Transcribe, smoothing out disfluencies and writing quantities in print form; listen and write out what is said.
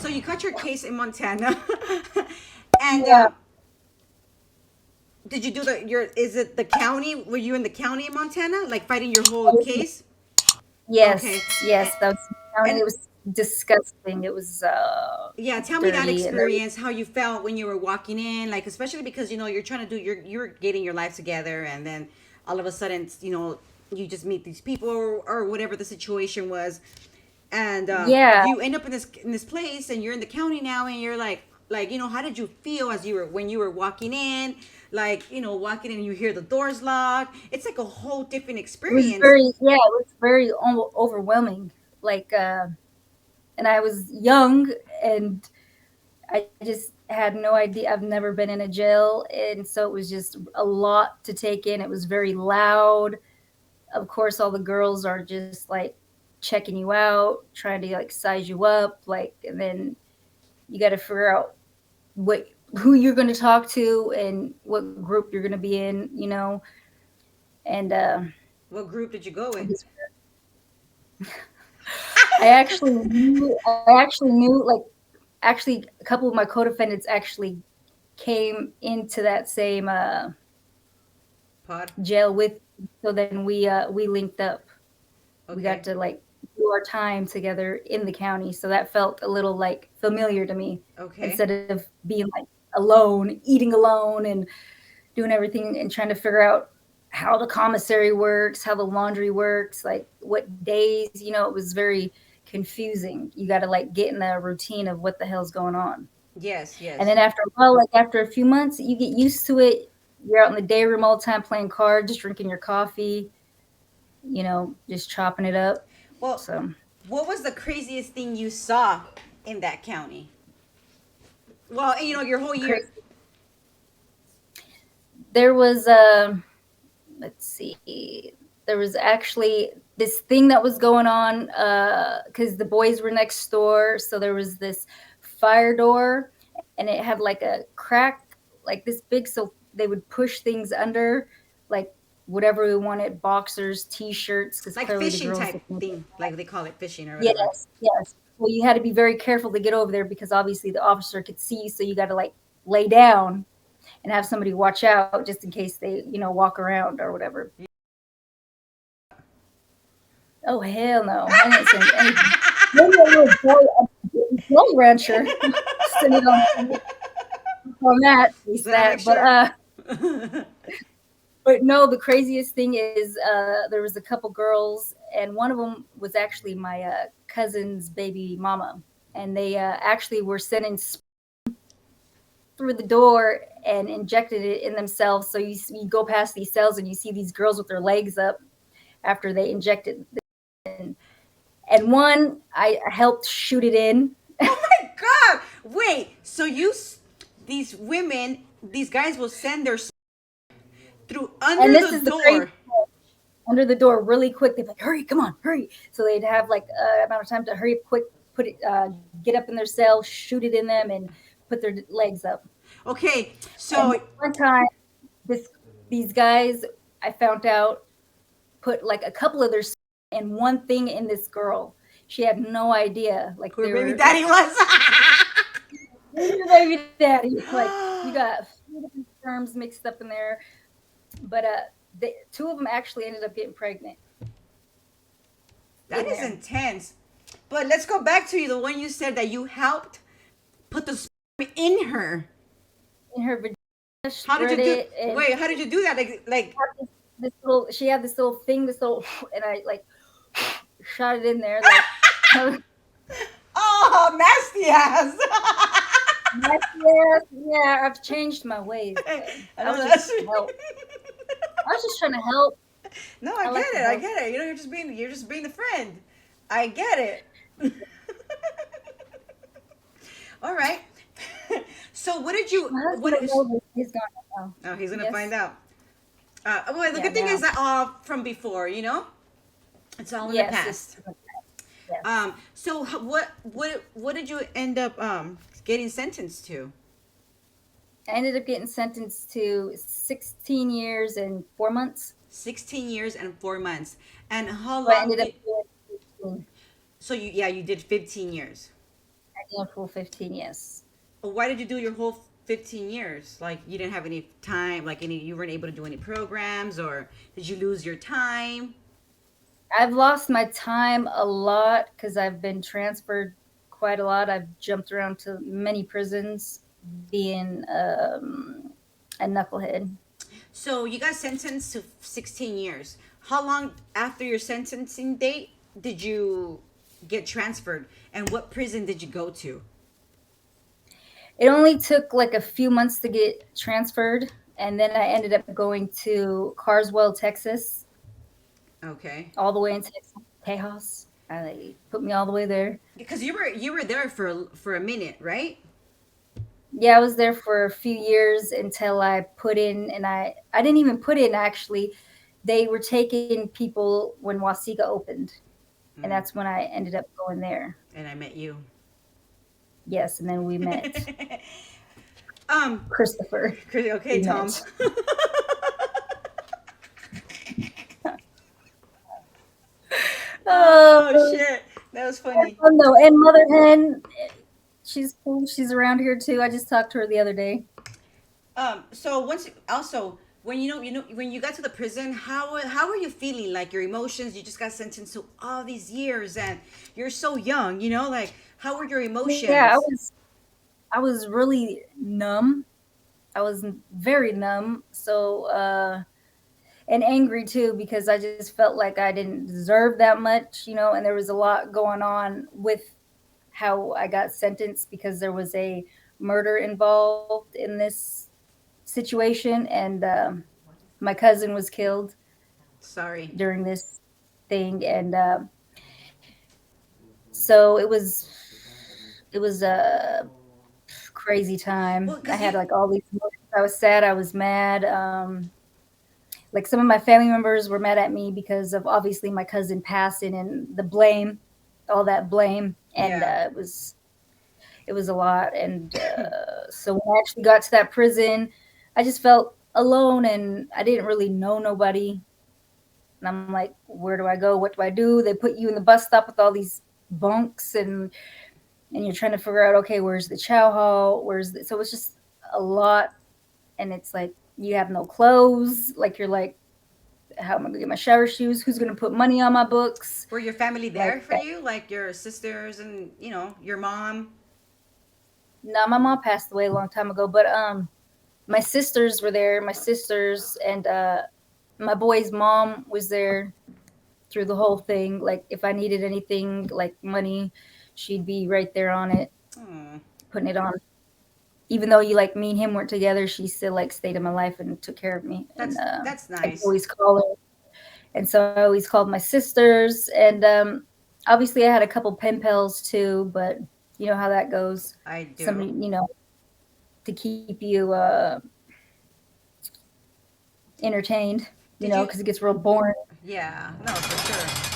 So you got your case in Montana, and Yeah. did you do the your? Is it the county? Were you in the county in Montana, like fighting your whole case? Okay, Yes, and, yes, that was county. and It was disgusting. It was yeah, tell me that dirty and everything. experience, how you felt when you were walking in, like especially because you're trying to do you're getting your life together, and then all of a sudden you just meet these people or whatever the situation was, and Yeah, you end up in this place, and you're in the county now, and you're like how did you feel as you were when you were walking in, like walking in and you hear the doors lock, it's like a whole different it was experience. very yeah, it was very overwhelming. Like, and I was young, and I just had no idea. I've never been in a jail, and so it was just a lot to take in. It was very loud. Of course, all the girls are just like checking you out, trying to like size you up, like, and then you got to figure out what who you're going to talk to and what group you're going to be in, and What group did you go in? I actually knew, like, actually a couple of my co-defendants actually came into that same Pod. jail with me. So then we linked up. We got Okay. to like do our time together in the county, so that felt a little like familiar to me, Okay. instead of being like alone, eating alone, and doing everything and trying to figure out how the commissary works, how the laundry works, like what days. It was very confusing. You got to like get in the routine of what the hell's going on. Yes, And yes. then after a while, like after a few months, you get used to it. You're out in the day room all the time playing cards, just drinking your coffee, just chopping it up. Well, So what was the craziest thing you saw in that county? Well, your whole year. crazy. There was let's see, there was actually this thing that was going on because the boys were next door. So there was this fire door, and it had like a crack, like this big, so they would push things under, like whatever we wanted, boxers, t-shirts, because Like clearly the fishing girls type didn't. thing, like they call it fishing or whatever. Yes, yes. Well, you had to be very careful to get over there because obviously the officer could see you, so you got to like lay down and have somebody watch out just in case they, walk around or whatever. Oh hell no! I didn't send anything. Maybe a little boy rancher send it on that, face So I make that. But sure. no, the craziest thing is there was a couple girls, and one of them was actually my cousin's baby mama, and they actually were sending through the door and injected it in themselves. So you go past these cells and you see these girls with their legs up after they injected, and one I helped shoot it in. Oh my God! Wait. So these women, these guys will send their through And under this the is the crazy, door. under the door really quick. They'd be like, hurry, come on, hurry. So they'd have like amount of time to hurry up quick, put it, get up in their cell, shoot it in them, and put their legs up. Okay. And So one time, this these guys, I found out, put like a couple of their and one thing in this girl. She had no idea. Like who her they baby were daddy like, was? your baby daddy. Like you got a few different terms mixed up in there. But two of them actually ended up getting pregnant That in is there. intense. But let's go back to the one you said that you helped put the sperm in her. In her vagina, How did spread you do? it, and Wait, how did you do that? Like this little. She had this little thing, this little, and I like shot it in there, like. oh, nasty ass. Yes, yeah. I've changed my ways, babe. I I know was just that's. trying to help. I was just trying to help. no, I I get like to it. I help. get it. You're just being the friend. I get it. All right. so what did you? My What husband don't is? know this. He's gone now. Oh, he's gonna find Yes. out. Well, the Yeah. good thing is Now. that all from before, it's all in the Yes. It's past. yes. So what did you end up getting sentenced to? I ended up getting sentenced to 16 years and 4 months. 16 years and 4 months. And how So I long ended up did? doing 15. So you did 15 years. Yeah, full 15, yes. Why did you do your whole 15 years? Like you didn't have any time, like any you weren't able to do any programs, or did you lose your time? I've lost my time a lot because I've been transferred quite a lot. I've jumped around to many prisons being a knucklehead. So you got sentenced to 16 years. How long after your sentencing date did you get transferred, and what prison did you go to? It only took like a few months to get transferred, and then I ended up going to Carswell, Texas, Okay. all the way into Tejas. They put me all the way there. Because you were there for a minute, right? Yeah, I was there for a few years until I put in, and I didn't even put in actually. They were taking people when Wasika opened, and Mm. that's when I ended up going there. And I met you. Yes, and then we met um. Christopher. Okay, We Tom. met. Oh Oh, shit, that was funny. oh no, and Mother Hen, she's cool. She's around here too. I just talked to her the other day. So once also when when you got to the prison, how were you feeling? Like your emotions? You just got sentenced to all these years, and you're so young. Like how were your Yeah, emotions? I was really numb. I was very numb. So and angry too because I just felt like I didn't deserve that much, and there was a lot going on with how I got sentenced because there was a murder involved in this situation, and my cousin was killed Sorry. during this thing, and so it was a crazy time. Well, I cause had you like all these emotions. I was sad, I was mad. Like some of my family members were mad at me because of obviously my cousin passing and the blame, all that blame, and yeah. it was a lot. And so when I actually got to that prison, I just felt alone, and I didn't really know nobody. And I'm like, where do I go? What do I do? They put you in the bus stop with all these bunks, and you're trying to figure out, okay, where's the chow hall? So it's just a lot, and it's like you have no clothes. Like you're like, how am I gonna get my shower shoes? Who's gonna put money on my books? Were your family there Like, for you? Like your sisters and your mom? no, my mom passed away a long time ago, but my sisters were there. My sisters and my boy's mom was there through the whole thing. Like if I needed anything, like money, she'd be right there on it, Oh, putting it on. Even though you like me and him weren't together, she still like stayed in my life and took care of me. And that's I could nice. always call her, and so I always called my sisters. And obviously, I had a couple pen pals too, but you know how that goes. I Somebody, do. to keep you entertained, Did you? because it gets real boring. Yeah, no, for sure.